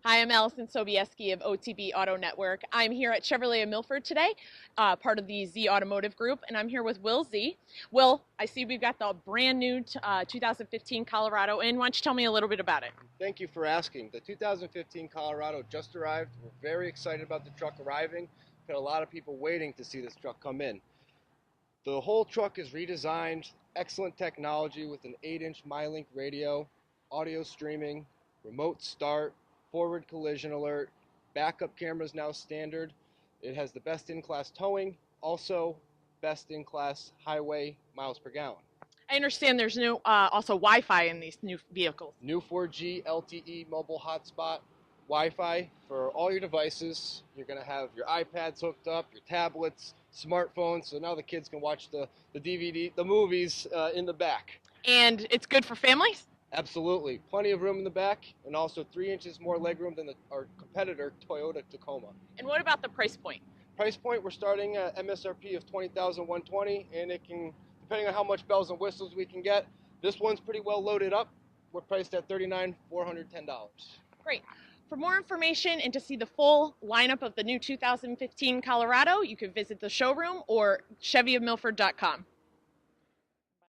Hi, I'm Allison Sobieski of OTB Auto Network. I'm here at Chevrolet of Milford today, part of the Z Automotive Group, and I'm here with Will Z. Will, I see we've got the brand new 2015 Colorado in. Why don't you tell me a little bit about it? Thank you for asking. The 2015 Colorado just arrived. We're very excited about the truck arriving. Got a lot of people waiting to see this truck come in. The whole truck is redesigned, excellent technology with an 8-inch MyLink radio, audio streaming, remote start, forward collision alert, backup cameras now standard. It has the best in-class towing, also best in-class highway miles per gallon. I understand there's no also Wi-Fi in these new vehicles. New 4G LTE mobile hotspot, Wi-Fi for all your devices. You're going to have your iPads hooked up, your tablets, smartphones, so now the kids can watch the DVD, the movies in the back. And it's good for families? Absolutely. Plenty of room in the back, and also 3 inches more legroom than our competitor, Toyota Tacoma. And what about the price point? Price point, we're starting at MSRP of $20,120, and it can, depending on how much bells and whistles we can get, this one's pretty well loaded up. We're priced at $39,410. Great. For more information and to see the full lineup of the new 2015 Colorado, you can visit the showroom or chevyofmilford.com.